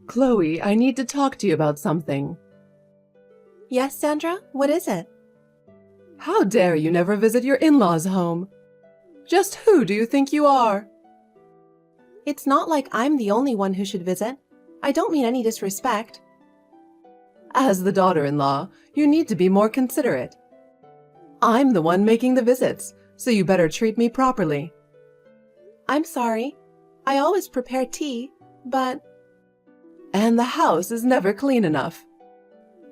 Chloe, I need to talk to you about something. Yes, Sandra? What is it? How dare you never visit your in-laws' home? Just who do you think you are? It's not like I'm the only one who should visit. I don't mean any disrespect. As the daughter-in-law, you need to be more considerate. I'm the one making the visits, so you better treat me properly. I'm sorry. I always prepare tea, but... And the house is never clean enough.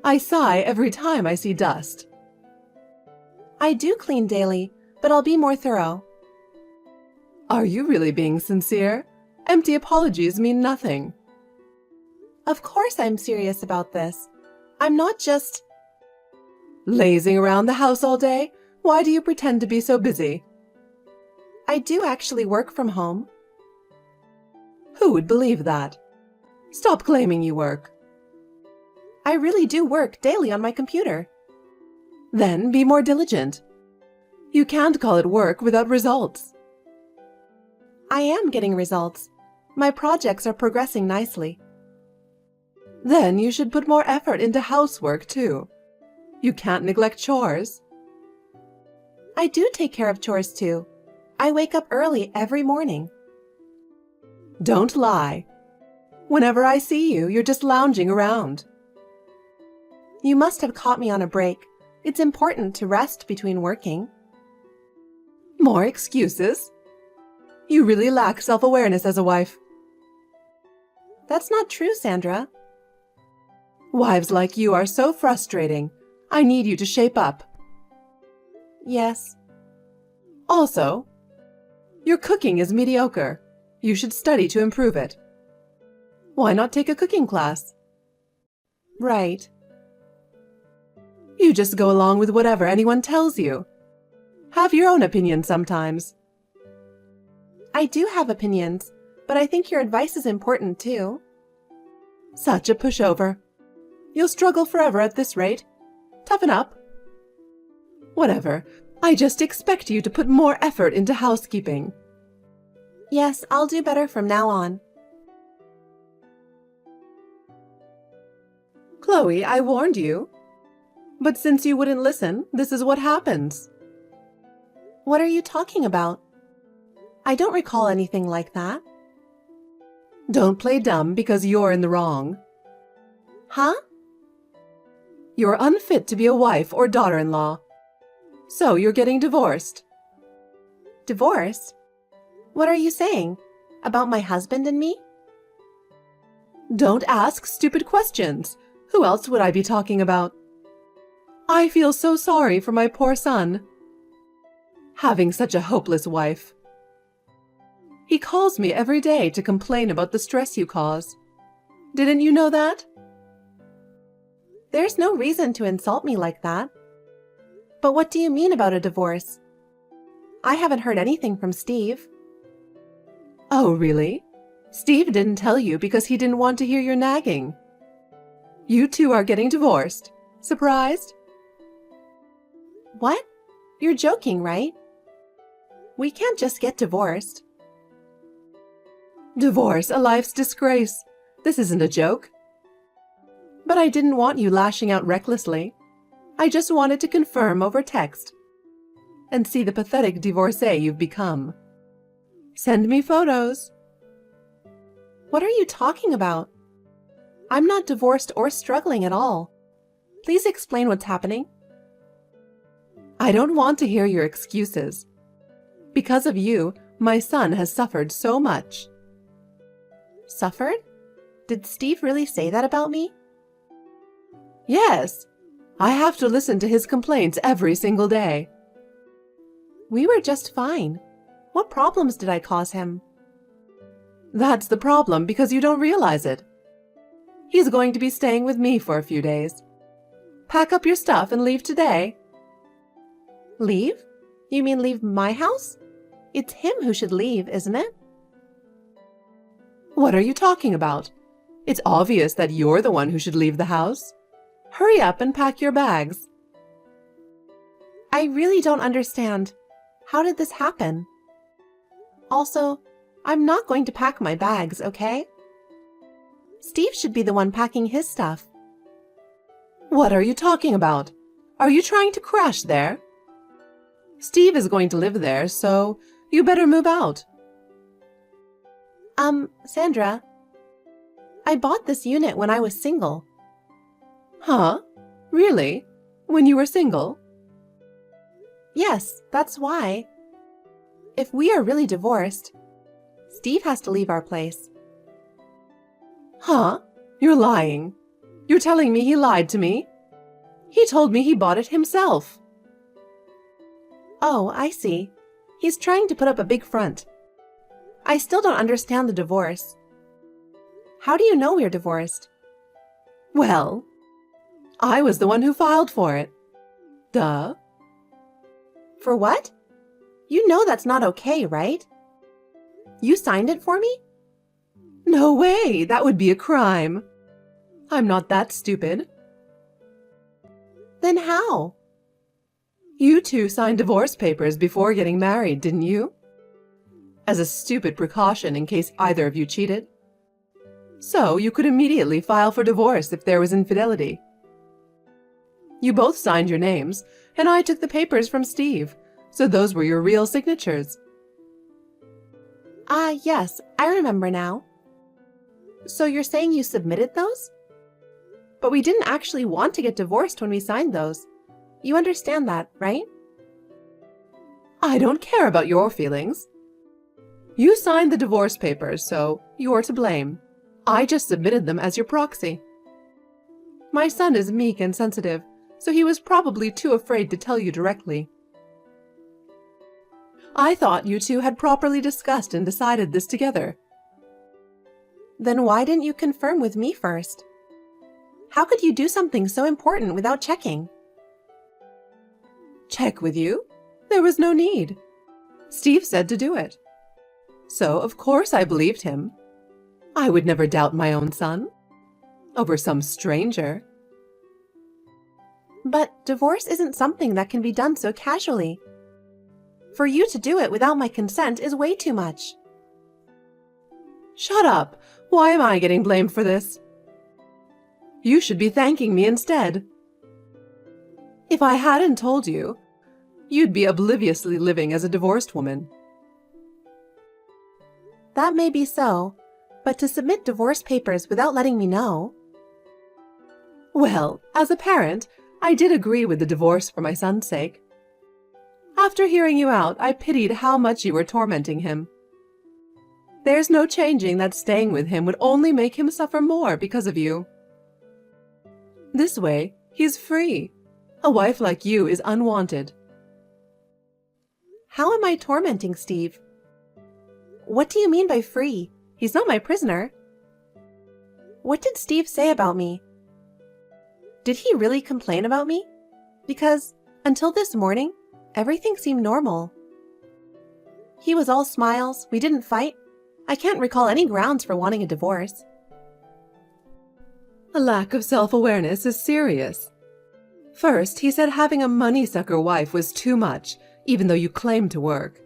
I sigh every time I see dust. I do clean daily, but I'll be more thorough. Are you really being sincere? Empty apologies mean nothing. Of course I'm serious about this. I'm not just... Lazing around the house all day? Why do you pretend to be so busy? I do actually work from home. Who would believe that? Stop claiming you work. I really do work daily on my computer. Then be more diligent. You can't call it work without results. I am getting results. My projects are progressing nicely. Then you should put more effort into housework too. You can't neglect chores. I do take care of chores too. I wake up early every morning. Don't lie. Whenever I see you, you're just lounging around. You must have caught me on a break. It's important to rest between working. More excuses? You really lack self-awareness as a wife. That's not true, Sandra. Wives like you are so frustrating. I need you to shape up. Yes. Also, your cooking is mediocre. You should study to improve it. Why not take a cooking class? Right. You just go along with whatever anyone tells you. Have your own opinion sometimes. I do have opinions, but I think your advice is important too. Such a pushover. You'll struggle forever at this rate. Toughen up. Whatever. I just expect you to put more effort into housekeeping. Yes, I'll do better from now on. Chloe, I warned you. But since you wouldn't listen, this is what happens. What are you talking about? I don't recall anything like that. Don't play dumb because you're in the wrong. Huh? You're unfit to be a wife or daughter-in-law. So you're getting divorced. Divorced? What are you saying? About my husband and me? Don't ask stupid questions. Who else would I be talking about? I feel so sorry for my poor son. Having such a hopeless wife. He calls me every day to complain about the stress you cause. Didn't you know that? There's no reason to insult me like that. But what do you mean about a divorce? I haven't heard anything from Steve. Oh, really? Steve didn't tell you because he didn't want to hear your nagging. You two are getting divorced. Surprised? What? You're joking, right? We can't just get divorced. Divorce, a life's disgrace. This isn't a joke. But I didn't want you lashing out recklessly. I just wanted to confirm over text and see the pathetic divorcee you've become. Send me photos. What are you talking about? I'm not divorced or struggling at all. Please explain what's happening. I don't want to hear your excuses. Because of you, my son has suffered so much. Suffered? Did Steve really say that about me? Yes. I have to listen to his complaints every single day. We were just fine. What problems did I cause him? That's the problem because you don't realize it. He's going to be staying with me for a few days. Pack up your stuff and leave today. Leave? You mean leave my house? It's him who should leave, isn't it? What are you talking about? It's obvious that you're the one who should leave the house. Hurry up and pack your bags. I really don't understand. How did this happen? Also, I'm not going to pack my bags, okay? Steve should be the one packing his stuff. What are you talking about? Are you trying to crash there? Steve is going to live there, so you better move out. Sandra, I bought this unit when I was single. Huh? Really? When you were single? Yes, that's why. If we are really divorced, Steve has to leave our place. Huh? You're lying. You're telling me he lied to me? He told me he bought it himself. Oh, I see. He's trying to put up a big front. I still don't understand the divorce. How do you know we're divorced? Well, I was the one who filed for it. Duh. For what? You know that's not okay, right? You signed it for me? No way! That would be a crime. I'm not that stupid. Then how? You two signed divorce papers before getting married, didn't you? As a stupid precaution in case either of you cheated. So you could immediately file for divorce if there was infidelity. You both signed your names, and I took the papers from Steve, so those were your real signatures. Yes, I remember now. So you're saying you submitted those? But we didn't actually want to get divorced when we signed those. You understand that, right? I don't care about your feelings. You signed the divorce papers, so you're to blame. I just submitted them as your proxy. My son is meek and sensitive, so he was probably too afraid to tell you directly. I thought you two had properly discussed and decided this together. Then why didn't you confirm with me first? How could you do something so important without checking? Check with you? There was no need. Steve said to do it. So, of course, I believed him. I would never doubt my own son. Over some stranger. But divorce isn't something that can be done so casually. For you to do it without my consent is way too much. Shut up! Why am I getting blamed for this? You should be thanking me instead. If I hadn't told you, you'd be obliviously living as a divorced woman. That may be so, but to submit divorce papers without letting me know... Well, as a parent, I did agree with the divorce for my son's sake. After hearing you out, I pitied how much you were tormenting him. There's no changing that staying with him would only make him suffer more because of you. This way, he's free. A wife like you is unwanted. How am I tormenting Steve? What do you mean by free? He's not my prisoner. What did Steve say about me? Did he really complain about me? Because, until this morning, everything seemed normal. He was all smiles, we didn't fight. I can't recall any grounds for wanting a divorce. A lack of self-awareness is serious. First, he said having a money-sucker wife was too much, even though you claim to work.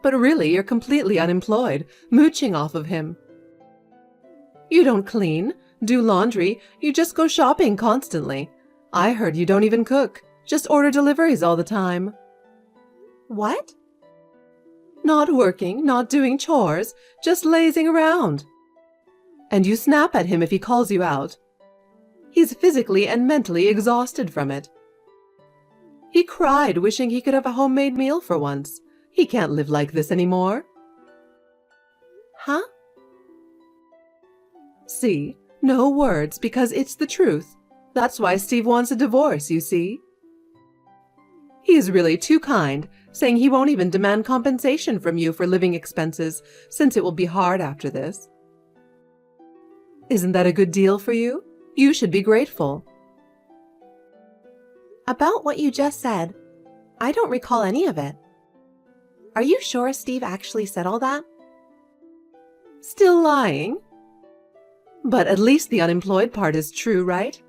But really, you're completely unemployed, mooching off of him. You don't clean, do laundry, you just go shopping constantly. I heard you don't even cook, just order deliveries all the time. What? Not working, not doing chores, just lazing around. And you snap at him if he calls you out. He's physically and mentally exhausted from it. He cried, wishing he could have a homemade meal for once. He can't live like this anymore. Huh? See, no words, because it's the truth. That's why Steve wants a divorce, you see. He is really too kind, saying he won't even demand compensation from you for living expenses, since it will be hard after this. Isn't that a good deal for you? You should be grateful. About what you just said, I don't recall any of it. Are you sure Steve actually said all that? Still lying? But at least the unemployed part is true, right?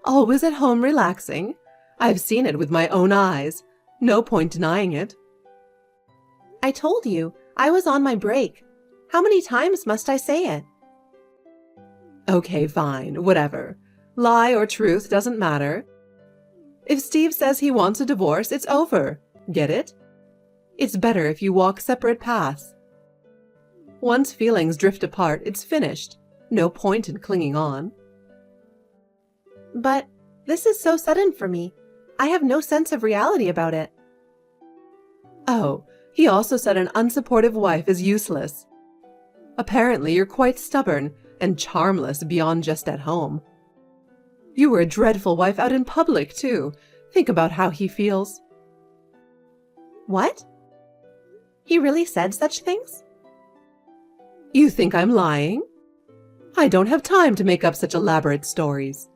Always at home relaxing. I've seen it with my own eyes. No point denying it. I told you, I was on my break. How many times must I say it? Okay, fine, whatever. Lie or truth doesn't matter. If Steve says he wants a divorce, it's over. Get it? It's better if you walk separate paths. Once feelings drift apart, it's finished. No point in clinging on. But this is so sudden for me. I have no sense of reality about it. Oh, he also said an unsupportive wife is useless. Apparently, you're quite stubborn and charmless beyond just at home. You were a dreadful wife out in public, too. Think about how he feels. What? He really said such things? You think I'm lying? I don't have time to make up such elaborate stories.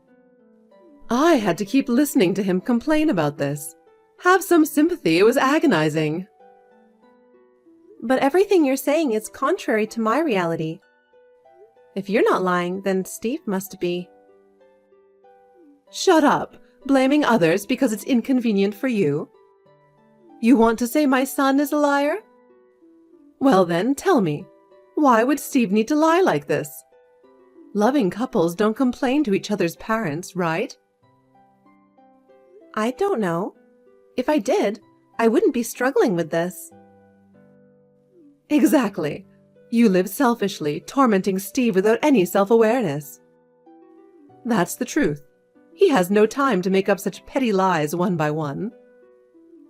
I had to keep listening to him complain about this. Have some sympathy, it was agonizing. But everything you're saying is contrary to my reality. If you're not lying, then Steve must be. Shut up, blaming others because it's inconvenient for you. You want to say my son is a liar? Well then, tell me, why would Steve need to lie like this? Loving couples don't complain to each other's parents, right? I don't know. If I did, I wouldn't be struggling with this. Exactly. You live selfishly, tormenting Steve without any self-awareness. That's the truth. He has no time to make up such petty lies one by one.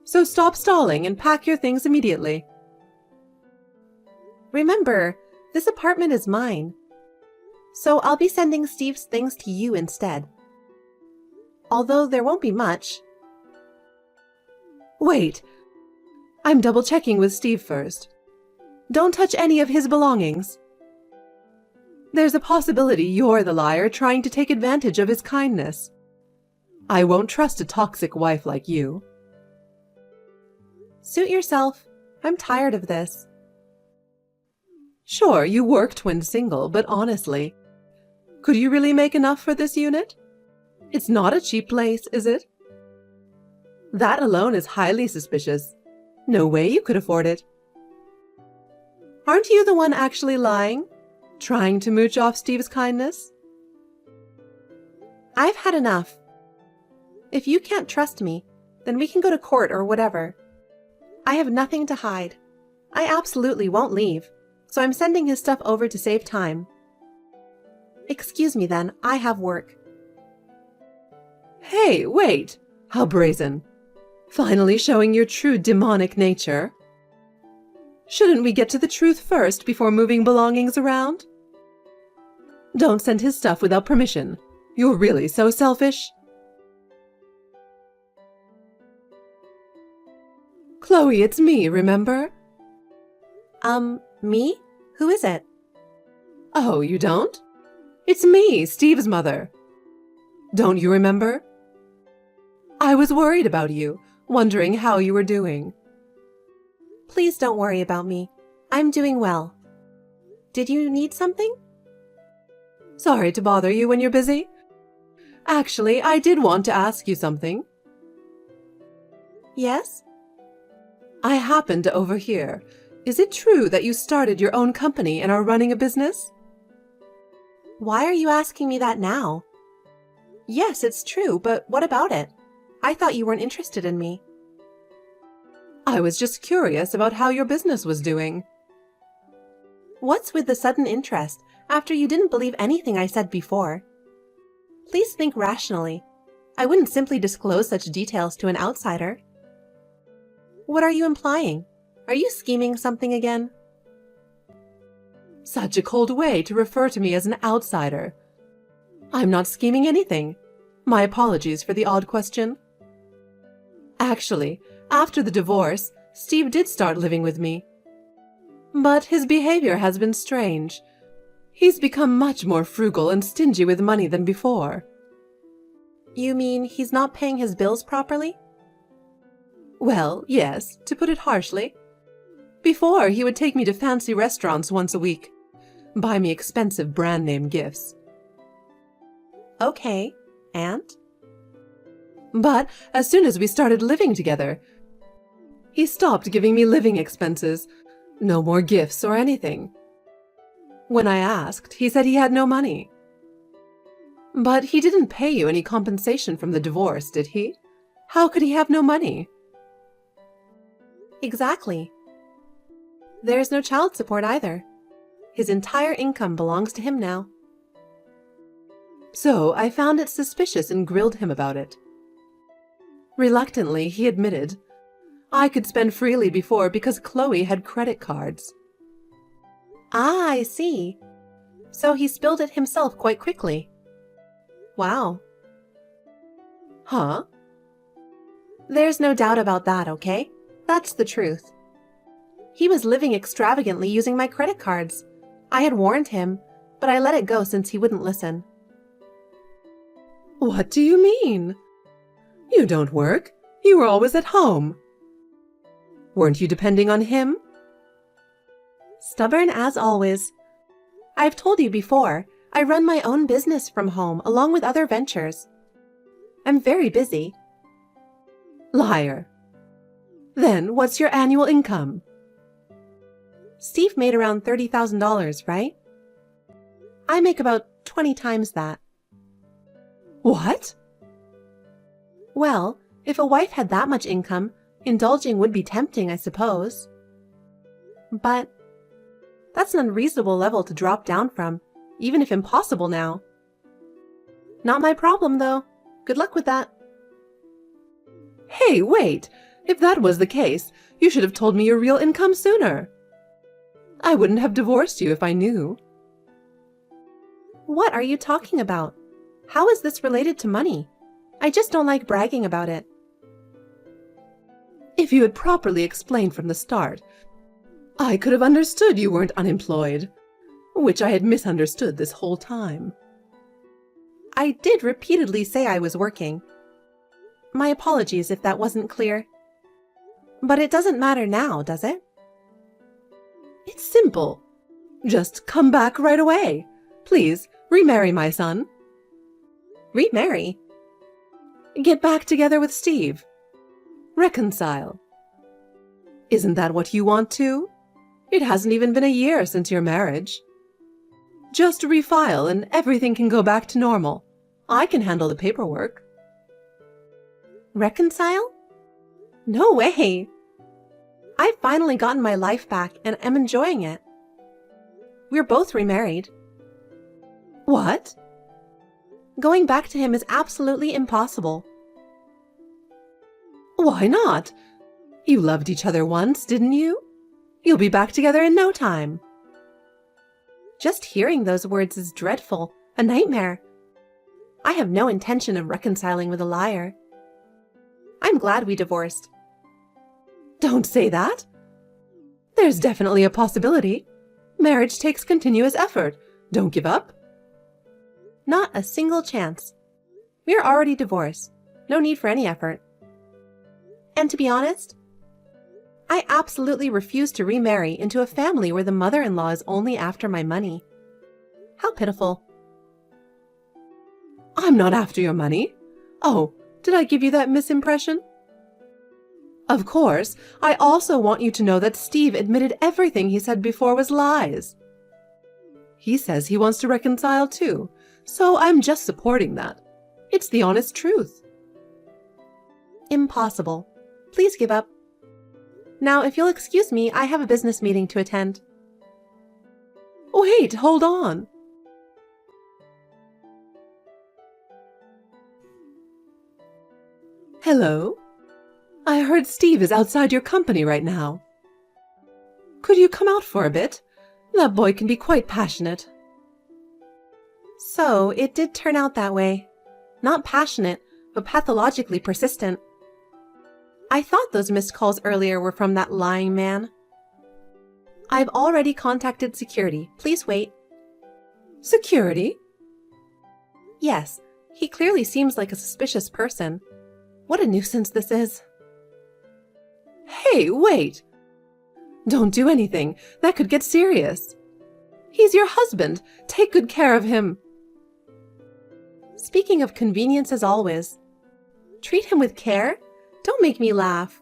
So stop stalling and pack your things immediately. Remember, this apartment is mine. So I'll be sending Steve's things to you instead. Although there won't be much. Wait. I'm double-checking with Steve first. Don't touch any of his belongings. There's a possibility you're the liar trying to take advantage of his kindness. I won't trust a toxic wife like you. Suit yourself. I'm tired of this. Sure, you worked when single, but honestly, could you really make enough for this unit? It's not a cheap place, is it? That alone is highly suspicious. No way you could afford it. Aren't you the one actually lying? Trying to mooch off Steve's kindness? I've had enough. If you can't trust me, then we can go to court or whatever. I have nothing to hide. I absolutely won't leave, so I'm sending his stuff over to save time. Excuse me then, I have work. Hey, wait! How brazen. Finally showing your true demonic nature. Shouldn't we get to the truth first before moving belongings around? Don't send his stuff without permission. You're really so selfish. Chloe, it's me, remember? Me? Who is it? Oh, you don't? It's me, Steve's mother. Don't you remember? I was worried about you, wondering how you were doing. Please don't worry about me. I'm doing well. Did you need something? Sorry to bother you when you're busy. Actually, I did want to ask you something. Yes? I happened to overhear. Is it true that you started your own company and are running a business? Why are you asking me that now? Yes, it's true, but what about it? I thought you weren't interested in me. I was just curious about how your business was doing. What's with the sudden interest after you didn't believe anything I said before? Please think rationally. I wouldn't simply disclose such details to an outsider. What are you implying? Are you scheming something again? Such a cold way to refer to me as an outsider. I'm not scheming anything. My apologies for the odd question. Actually, after the divorce, Steve did start living with me. But his behavior has been strange. He's become much more frugal and stingy with money than before. You mean he's not paying his bills properly? Well, yes, to put it harshly. Before, he would take me to fancy restaurants once a week, buy me expensive brand-name gifts. Okay, and? But as soon as we started living together, he stopped giving me living expenses. No more gifts or anything. When I asked, he said he had no money. But he didn't pay you any compensation from the divorce, did he? How could he have no money? Exactly. There's no child support either. His entire income belongs to him now. So I found it suspicious and grilled him about it. Reluctantly, he admitted, I could spend freely before because Chloe had credit cards. Ah, I see. So he spilled it himself quite quickly. Wow. Huh? There's no doubt about that, okay? That's the truth. He was living extravagantly using my credit cards. I had warned him, but I let it go since he wouldn't listen. What do you mean? You don't work. You were always at home. Weren't you depending on him? Stubborn as always. I've told you before, I run my own business from home along with other ventures. I'm very busy. Liar. Then what's your annual income? Steve made around $30,000, right? I make about 20 times that. What? Well, if a wife had that much income, indulging would be tempting, I suppose. But that's an unreasonable level to drop down from, even if impossible now. Not my problem, though. Good luck with that. Hey, wait! If that was the case, you should have told me your real income sooner. I wouldn't have divorced you if I knew. What are you talking about? How is this related to money? I just don't like bragging about it. If you had properly explained from the start, I could have understood you weren't unemployed, which I had misunderstood this whole time. I did repeatedly say I was working. My apologies if that wasn't clear. But it doesn't matter now, does it? It's simple. Just come back right away. Please, remarry my son. Remarry? Get back together with Steve. Reconcile. Isn't that what you want to? It hasn't even been a year since your marriage. Just refile and everything can go back to normal. I can handle the paperwork. Reconcile? No way! I've finally gotten my life back and am enjoying it. We're both remarried. What? Going back to him is absolutely impossible. Why not? You loved each other once, didn't you? You'll be back together in no time. Just hearing those words is dreadful, a nightmare. I have no intention of reconciling with a liar. I'm glad we divorced. Don't say that. There's definitely a possibility. Marriage takes continuous effort. Don't give up. Not a single chance. We're already divorced. No need for any effort. And to be honest, I absolutely refuse to remarry into a family where the mother-in-law is only after my money. How pitiful. I'm not after your money. Oh, did I give you that misimpression? Of course, I also want you to know that Steve admitted everything he said before was lies. He says he wants to reconcile too, so I'm just supporting that. It's the honest truth. Impossible. Please give up. Now, if you'll excuse me, I have a business meeting to attend. Wait, hold on. Hello? I heard Steve is outside your company right now. Could you come out for a bit? That boy can be quite passionate. So, it did turn out that way. Not passionate, but pathologically persistent. I thought those missed calls earlier were from that lying man. I've already contacted security. Please wait. Security? Yes, he clearly seems like a suspicious person. What a nuisance this is. Hey, wait! Don't do anything. That could get serious. He's your husband. Take good care of him. Speaking of convenience as always. Treat him with care? Don't make me laugh.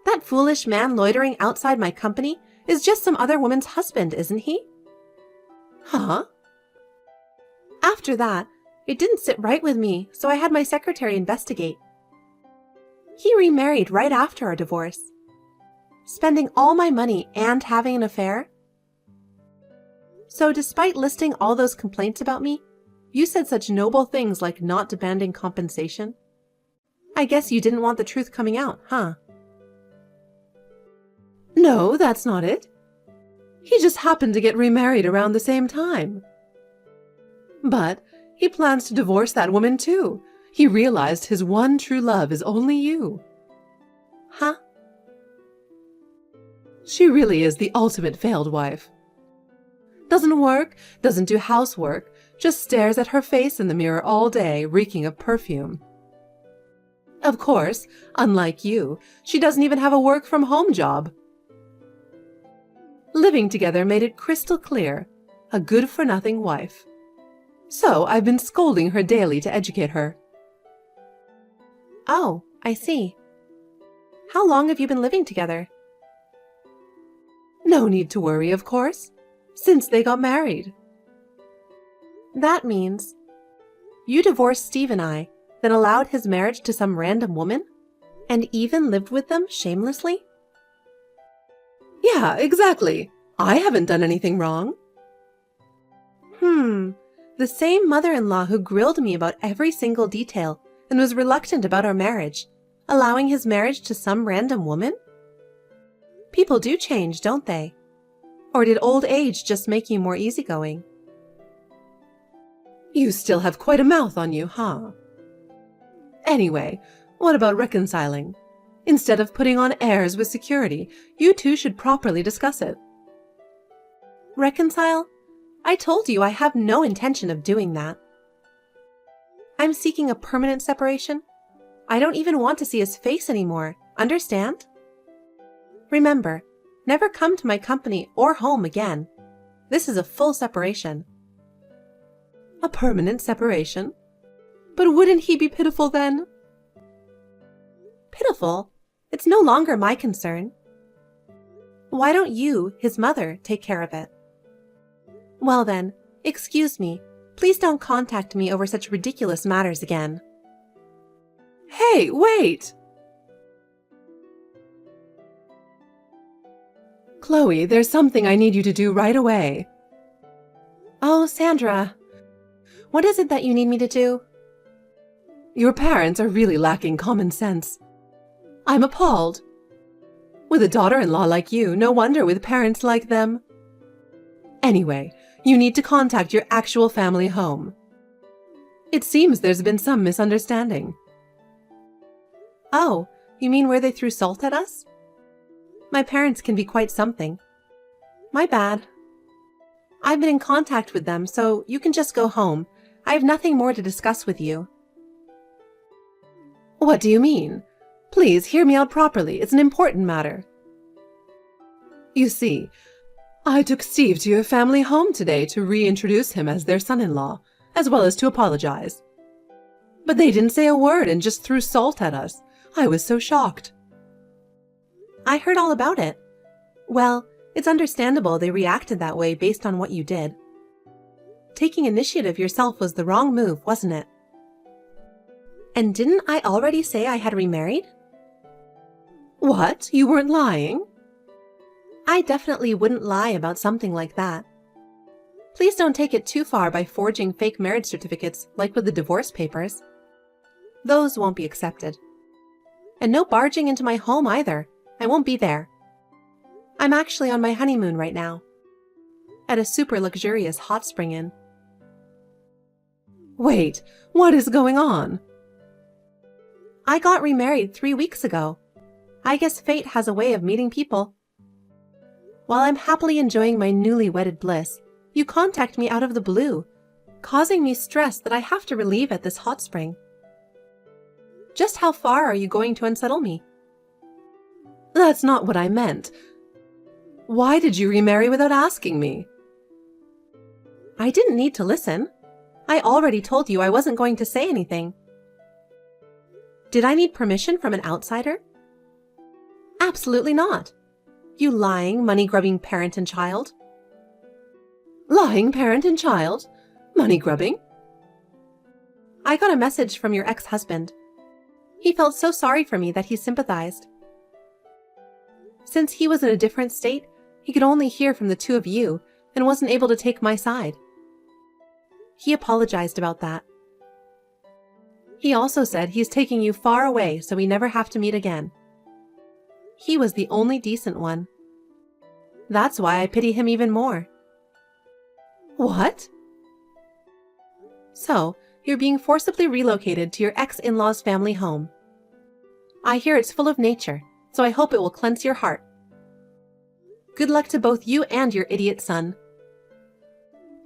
That foolish man loitering outside my company is just some other woman's husband, isn't he? Huh? After that, it didn't sit right with me, so I had my secretary investigate. He remarried right after our divorce, spending all my money and having an affair. So despite listing all those complaints about me, you said such noble things like not demanding compensation. I guess you didn't want the truth coming out, huh? No, that's not it. He just happened to get remarried around the same time. But he plans to divorce that woman too. He realized his one true love is only you. Huh? She really is the ultimate failed wife. Doesn't work, doesn't do housework, just stares at her face in the mirror all day, reeking of perfume. Of course, unlike you, she doesn't even have a work-from-home job. Living together made it crystal clear, a good-for-nothing wife. So I've been scolding her daily to educate her. Oh, I see. How long have you been living together? No need to worry, of course, since they got married. That means you divorced Steve and I, then allowed his marriage to some random woman, and even lived with them shamelessly? Yeah, exactly. I haven't done anything wrong. The same mother-in-law who grilled me about every single detail and was reluctant about our marriage, allowing his marriage to some random woman? People do change, don't they? Or did old age just make you more easygoing? You still have quite a mouth on you, huh? Anyway, what about reconciling? Instead of putting on airs with security, you two should properly discuss it. Reconcile? I told you I have no intention of doing that. I'm seeking a permanent separation. I don't even want to see his face anymore, understand? Remember, never come to my company or home again. This is a full separation. A permanent separation? But wouldn't he be pitiful then? Pitiful? It's no longer my concern. Why don't you, his mother, take care of it? Well then, excuse me. Please don't contact me over such ridiculous matters again. Hey, wait! Chloe, there's something I need you to do right away. Oh, Sandra. What is it that you need me to do? Your parents are really lacking common sense. I'm appalled. With a daughter-in-law like you, no wonder with parents like them. Anyway, you need to contact your actual family home. It seems there's been some misunderstanding. Oh, you mean where they threw salt at us? My parents can be quite something. My bad. I've been in contact with them, so you can just go home. I have nothing more to discuss with you. What do you mean? Please hear me out properly. It's an important matter. You see, I took Steve to your family home today to reintroduce him as their son-in-law, as well as to apologize. But they didn't say a word and just threw salt at us. I was so shocked. I heard all about it. Well, it's understandable they reacted that way based on what you did. Taking initiative yourself was the wrong move, wasn't it? And didn't I already say I had remarried? What? You weren't lying? I definitely wouldn't lie about something like that. Please don't take it too far by forging fake marriage certificates like with the divorce papers. Those won't be accepted. And no barging into my home either. I won't be there. I'm actually on my honeymoon right now. At a super luxurious hot spring inn. Wait, what is going on? I got remarried 3 weeks ago. I guess fate has a way of meeting people. While I'm happily enjoying my newly wedded bliss, you contact me out of the blue, causing me stress that I have to relieve at this hot spring. Just how far are you going to unsettle me? That's not what I meant. Why did you remarry without asking me? I didn't need to listen. I already told you I wasn't going to say anything. Did I need permission from an outsider? Absolutely not. You lying, money-grubbing parent and child. Lying parent and child? Money-grubbing? I got a message from your ex-husband. He felt so sorry for me that he sympathized. Since he was in a different state, he could only hear from the two of you and wasn't able to take my side. He apologized about that. He also said he's taking you far away so we never have to meet again. He was the only decent one. That's why I pity him even more. What? So, you're being forcibly relocated to your ex-in-law's family home. I hear it's full of nature, so I hope it will cleanse your heart. Good luck to both you and your idiot son.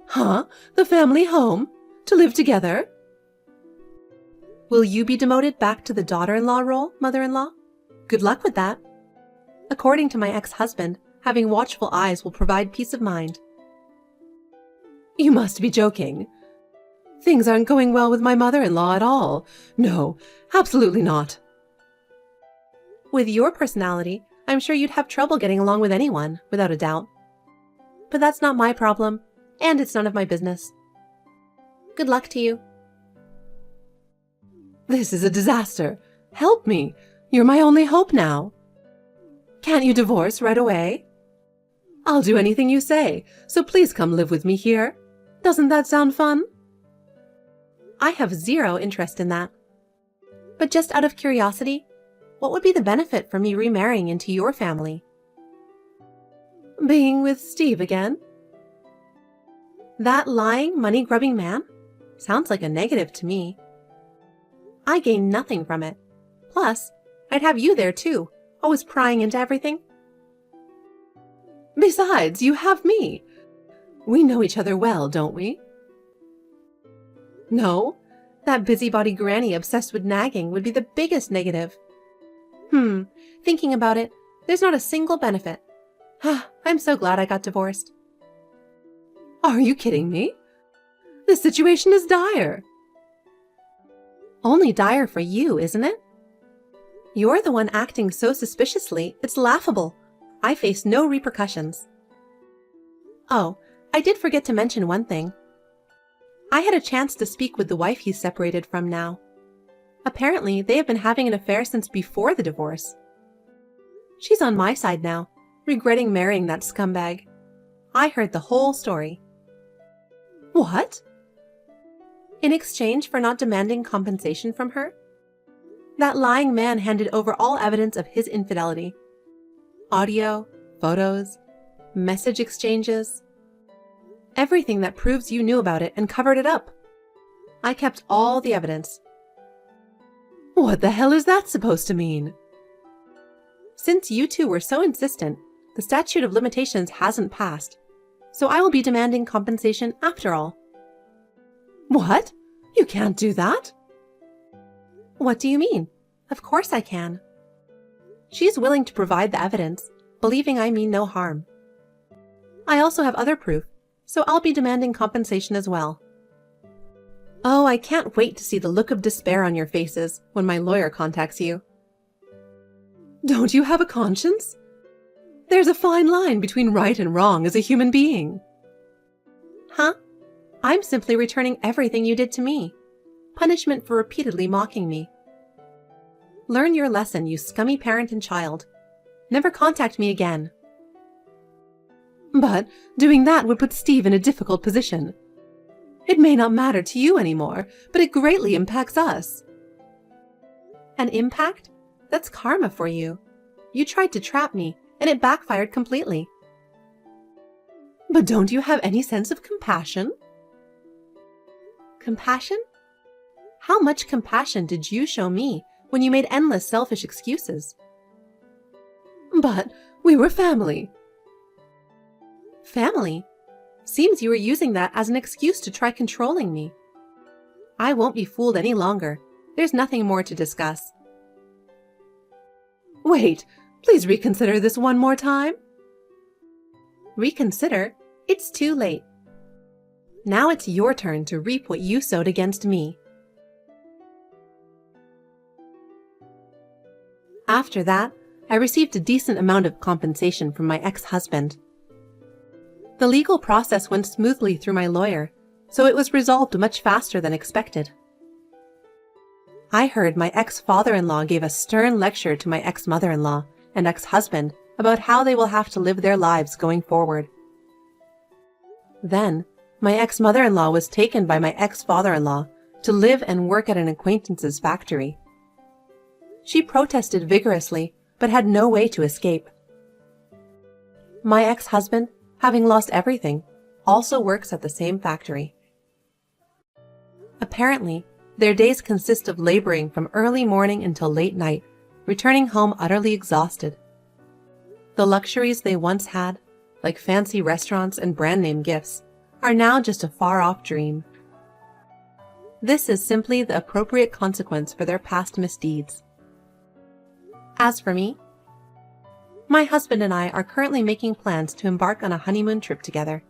Huh? The family home? To live together? Will you be demoted back to the daughter-in-law role, mother-in-law? Good luck with that. According to my ex-husband, having watchful eyes will provide peace of mind. You must be joking. Things aren't going well with my mother-in-law at all. No, absolutely not. With your personality, I'm sure you'd have trouble getting along with anyone, without a doubt. But that's not my problem, and it's none of my business. Good luck to you. This is a disaster. Help me. You're my only hope now. Can't you divorce right away? I'll do anything you say, so please come live with me here. Doesn't that sound fun? I have zero interest in that. But just out of curiosity, what would be the benefit for me remarrying into your family? Being with Steve again? That lying, money-grubbing man? Sounds like a negative to me. I gain nothing from it. Plus, I'd have you there too, always prying into everything. Besides, you have me. We know each other well, don't we? No, that busybody granny obsessed with nagging would be the biggest negative. Thinking about it, there's not a single benefit. I'm so glad I got divorced. Are you kidding me? The situation is dire. Only dire for you, isn't it? You're the one acting so suspiciously, it's laughable. I face no repercussions. Oh, I did forget to mention one thing. I had a chance to speak with the wife he's separated from now. Apparently, they have been having an affair since before the divorce. She's on my side now, regretting marrying that scumbag. I heard the whole story. What? In exchange for not demanding compensation from her, that lying man handed over all evidence of his infidelity. Audio, photos, message exchanges. Everything that proves you knew about it and covered it up. I kept all the evidence. What the hell is that supposed to mean? Since you two were so insistent, the statute of limitations hasn't passed, so I will be demanding compensation after all. What? You can't do that. What do you mean? Of course I can. She's willing to provide the evidence, believing I mean no harm. I also have other proof, so I'll be demanding compensation as well. Oh, I can't wait to see the look of despair on your faces when my lawyer contacts you. Don't you have a conscience? There's a fine line between right and wrong as a human being. Huh? I'm simply returning everything you did to me. Punishment for repeatedly mocking me. Learn your lesson, you scummy parent and child. Never contact me again. But doing that would put Steve in a difficult position. It may not matter to you anymore, but it greatly impacts us. An impact? That's karma for you. You tried to trap me, and it backfired completely. But don't you have any sense of compassion? Compassion? How much compassion did you show me when you made endless selfish excuses? But we were family. Family? Seems you were using that as an excuse to try controlling me. I won't be fooled any longer. There's nothing more to discuss. Wait, please reconsider this one more time. Reconsider? It's too late. Now it's your turn to reap what you sowed against me. After that, I received a decent amount of compensation from my ex-husband. The legal process went smoothly through my lawyer, so it was resolved much faster than expected. I heard my ex-father-in-law gave a stern lecture to my ex-mother-in-law and ex-husband about how they will have to live their lives going forward. Then, my ex-mother-in-law was taken by my ex-father-in-law to live and work at an acquaintance's factory. She protested vigorously, but had no way to escape. My ex-husband, having lost everything, also works at the same factory. Apparently, their days consist of laboring from early morning until late night, returning home utterly exhausted. The luxuries they once had, like fancy restaurants and brand-name gifts, are now just a far-off dream. This is simply the appropriate consequence for their past misdeeds. As for me, my husband and I are currently making plans to embark on a honeymoon trip together.